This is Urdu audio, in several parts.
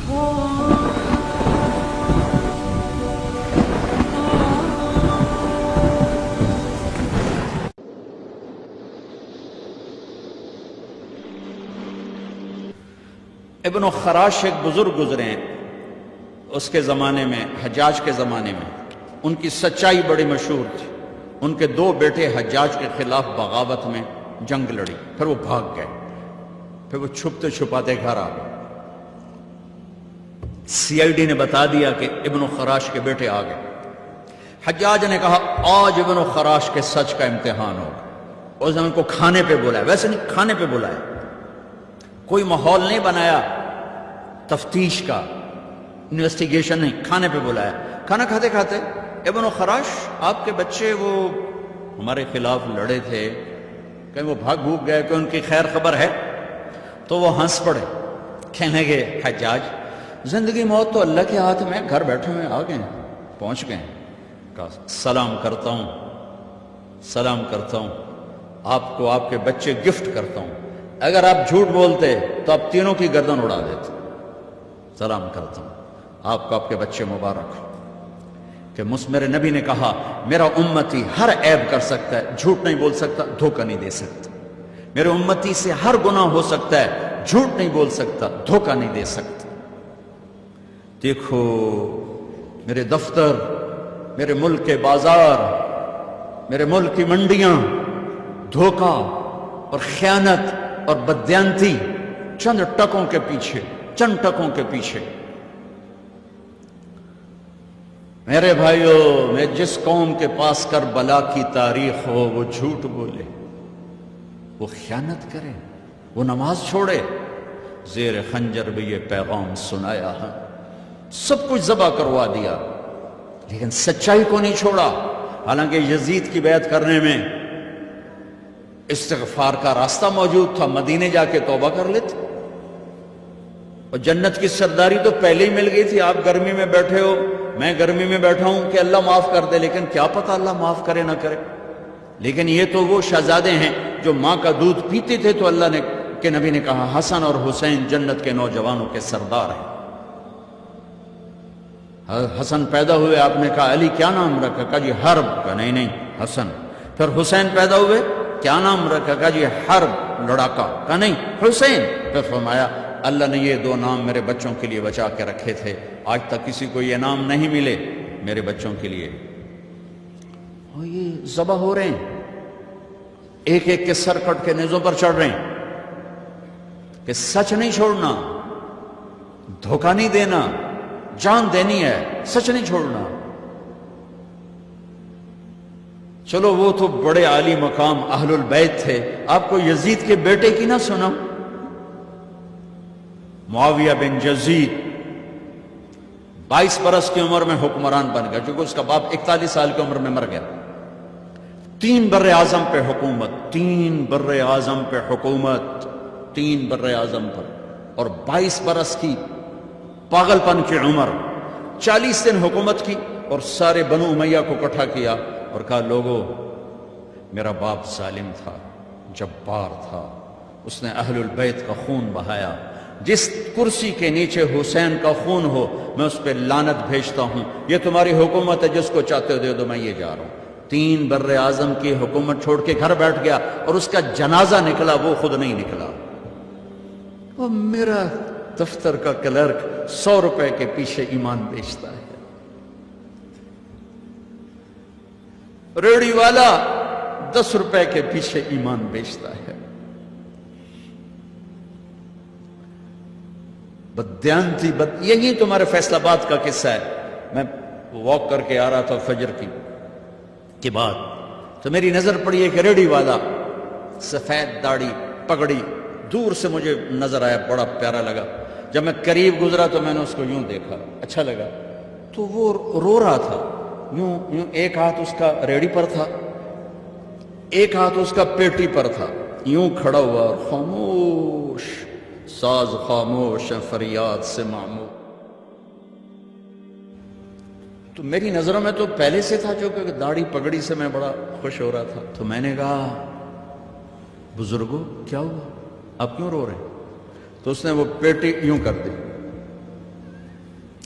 ابن خراش ایک بزرگ گزرے ہیں اس کے زمانے میں، حجاج کے زمانے میں ان کی سچائی بڑی مشہور تھی. ان کے دو بیٹے حجاج کے خلاف بغاوت میں جنگ لڑی، پھر وہ بھاگ گئے، پھر وہ چھپتے چھپاتے گھر آ گئے. سی آئی ڈی نے بتا دیا کہ ابن خراش کے بیٹے آ گئے. حجاج نے کہا آج ابن خراش کے سچ کا امتحان ہوگا. اس نے ان کو کھانے پہ بلایا، ویسے نہیں، کھانے پہ بلایا، کوئی ماحول نہیں بنایا تفتیش کا، انویسٹیگیشن نہیں، کھانے پہ بلایا. کھانا کھاتے کھاتے ابن خراش آپ کے بچے وہ ہمارے خلاف لڑے تھے، کہیں وہ بھاگ بھوگ گئے، کہ ان کی خیر خبر ہے؟ تو وہ ہنس پڑے، کہنے لگے حجاج زندگی موت تو اللہ کے ہاتھ میں، گھر بیٹھے ہوئے آ گئے، پہنچ گئے. کہا سلام کرتا ہوں، سلام کرتا ہوں، آپ کو آپ کے بچے گفٹ کرتا ہوں، اگر آپ جھوٹ بولتے تو آپ تینوں کی گردن اڑا دیتے. سلام کرتا ہوں، آپ کو آپ کے بچے مبارک ہو. کہ میرے نبی نے کہا میرا امتی ہر عیب کر سکتا ہے، جھوٹ نہیں بول سکتا، دھوکہ نہیں دے سکتا. میرے امتی سے ہر گناہ ہو سکتا ہے، جھوٹ نہیں بول سکتا، دھوکہ نہیں دے سکتا. دیکھو میرے دفتر، میرے ملک کے بازار، میرے ملک کی منڈیاں، دھوکہ اور خیانت اور بددیانتی چند ٹکوں کے پیچھے، چند ٹکوں کے پیچھے. میرے بھائیو، میں جس قوم کے پاس کربلا کی تاریخ ہو وہ جھوٹ بولے، وہ خیانت کرے، وہ نماز چھوڑے، زیر خنجر بھی یہ پیغام سنایا ہے، سب کچھ ذبح کروا دیا، لیکن سچائی کو نہیں چھوڑا. حالانکہ یزید کی بیعت کرنے میں استغفار کا راستہ موجود تھا، مدینے جا کے توبہ کر لیتے، اور جنت کی سرداری تو پہلے ہی مل گئی تھی. آپ گرمی میں بیٹھے ہو، میں گرمی میں بیٹھا ہوں کہ اللہ معاف کر دے، لیکن کیا پتہ اللہ معاف کرے نہ کرے. لیکن یہ تو وہ شہزادے ہیں جو ماں کا دودھ پیتے تھے، تو اللہ نے کہ نبی نے کہا حسن اور حسین جنت کے نوجوانوں کے سردار ہیں. حسن پیدا ہوئے، آپ نے کہا علی کیا نام رکھا؟ کہا جی حرب. کہا نہیں نہیں حسن. پھر حسین پیدا ہوئے، کیا نام رکھا؟ کہا جی حرب، لڑاکا. کہا نہیں حسین. پھر فرمایا اللہ نے یہ دو نام میرے بچوں کے لیے بچا کے رکھے تھے، آج تک کسی کو یہ نام نہیں ملے میرے بچوں کے لیے. اور یہ ذبح ہو رہے ہیں، ایک ایک کے سر کٹ کے نیزوں پر چڑھ رہے ہیں کہ سچ نہیں چھوڑنا، دھوکہ نہیں دینا، جان دینی ہے، سچ نہیں چھوڑنا. چلو وہ تو بڑے عالی مقام اہل البیت تھے، آپ کو یزید کے بیٹے کی نہ سنا؟ معاویہ بن یزید 22 برس کی عمر میں حکمران بن گیا، چونکہ اس کا باپ 41 سال کی عمر میں مر گیا. 3 بر اعظم پہ حکومت، 3 بر اعظم پہ حکومت، 3 بر اعظم پر، اور 22 برس کی پاگل پن کی عمر. 40 دن حکومت کی اور سارے بنو امیہ کو اکٹھا کیا اور کہا لوگو میرا باپ ظالم تھا، جبار تھا، اس نے اہل البیت کا خون بہایا، جس کرسی کے نیچے حسین کا خون ہو میں اس پہ لعنت بھیجتا ہوں. یہ تمہاری حکومت ہے، جس کو چاہتے ہو دے دو، میں یہ جا رہا ہوں. 3 بر اعظم کی حکومت چھوڑ کے گھر بیٹھ گیا، اور اس کا جنازہ نکلا، وہ خود نہیں نکلا. اور میرا دفتر کا کلرک 100 روپے کے پیچھے ایمان بیچتا ہے، ریڑھی والا 10 روپے کے پیچھے ایمان بیچتا ہے. بددیانتی یہی تمہارے فیصل آباد کا قصہ ہے. میں واک کر کے آ رہا تھا فجر کی بعد، تو میری نظر پڑی ایک ریڑھی والا، سفید داڑھی پگڑی، دور سے مجھے نظر آیا، بڑا پیارا لگا. جب میں قریب گزرا تو میں نے اس کو یوں دیکھا، اچھا لگا. تو وہ رو رہا تھا، یوں ایک ہاتھ اس کا ریڑھی پر تھا، ایک ہاتھ اس کا پیٹی پر تھا، یوں کھڑا ہوا اور خاموش، ساز خاموش فریاد سے معمور. تو میری نظروں میں تو پہلے سے تھا، جو کہ داڑھی پگڑی سے میں بڑا خوش ہو رہا تھا. تو میں نے کہا بزرگو کیا ہوا، آپ کیوں رو رہے ہیں؟ تو اس نے وہ پیٹی یوں کر دی،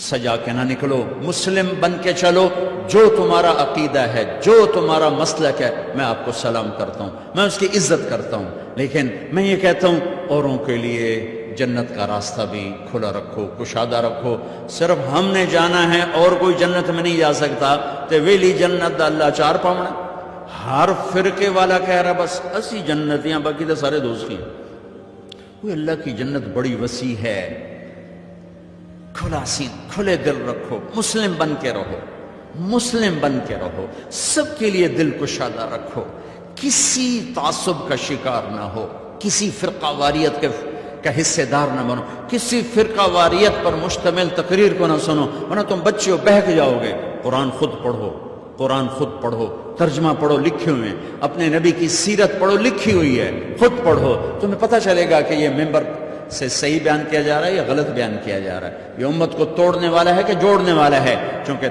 سجا کے نہ نکلو، مسلم بن کے چلو، جو تمہارا عقیدہ ہے، جو تمہارا مسلک ہے، میں آپ کو سلام کرتا ہوں، میں اس کی عزت کرتا ہوں، لیکن میں یہ کہتا ہوں اوروں کے لیے جنت کا راستہ بھی کھلا رکھو، کشادہ رکھو۔ صرف ہم نے جانا ہے اور کوئی جنت میں نہیں جا سکتا، تے ویلی جنت دا اللہ چار پاونا۔ ہر فرقے والا کہہ رہا بس اسی جنتیاں، باقی تو سارے دوزخی ہیں۔ وہ اللہ کی جنت بڑی وسیع ہے۔ کھلا سین، کھلے دل رکھو، مسلم بن کے رہو، مسلم بن کے رہو، سب کے لیے دل کشادہ رکھو، کسی تعصب کا شکار نہ ہو، کسی فرقہ واریت کا حصے دار نہ بنو، کسی فرقہ واریت پر مشتمل تقریر کو نہ سنو، ورنہ تم بچے ہو بہک جاؤ گے۔ قرآن خود پڑھو، قرآن خود پڑھو، ترجمہ پڑھو، لکھے ہوئے ہیں، اپنے نبی کی سیرت پڑھو، لکھی ہوئی ہے، خود پڑھو، تمہیں پتہ چلے گا کہ یہ ممبر سے صحیح بیان کیا جا رہا ہے یا غلط بیان کیا جا رہا ہے، یہ امت کو توڑنے والا ہے کہ جوڑنے والا ہے۔ چونکہ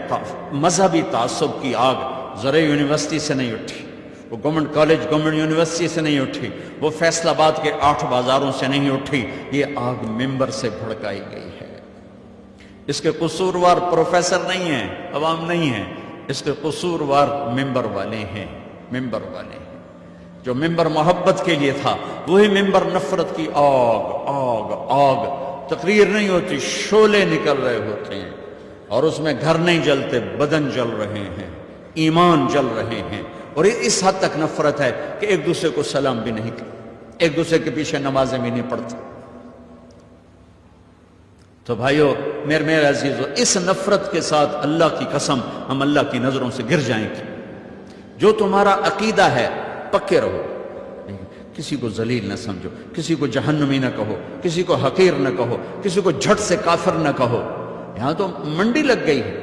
مذہبی تعصب کی آگ زرعی یونیورسٹی سے نہیں اٹھی، وہ گورنمنٹ کالج، گورنمنٹ یونیورسٹی سے نہیں اٹھی، وہ فیصل آباد کے 8 بازاروں سے نہیں اٹھی، یہ آگ ممبر سے بھڑکائی گئی ہے۔ اس کے قصوروار پروفیسر نہیں ہیں، عوام نہیں ہیں، اس کے قصوروار ممبر والے ہیں، ممبر والے ہیں۔ جو ممبر محبت کے لیے تھا، وہی ممبر نفرت کی آگ آگ آگ، تقریر نہیں ہوتی، شعلے نکل رہے ہوتے ہیں، اور اس میں گھر نہیں جلتے، بدن جل رہے ہیں، ایمان جل رہے ہیں، اور اس حد تک نفرت ہے کہ ایک دوسرے کو سلام بھی نہیں کرتے، ایک دوسرے کے پیچھے نمازیں بھی نہیں پڑھتے۔ تو بھائیو، میرے عزیزو، اس نفرت کے ساتھ اللہ کی قسم ہم اللہ کی نظروں سے گر جائیں گے۔ جو تمہارا عقیدہ ہے پکے رہو، کسی کو ذلیل نہ سمجھو، کسی کو جہنمی نہ کہو، کسی کو حقیر نہ کہو، کسی کو جھٹ سے کافر نہ کہو۔ یہاں تو منڈی لگ گئی ہے،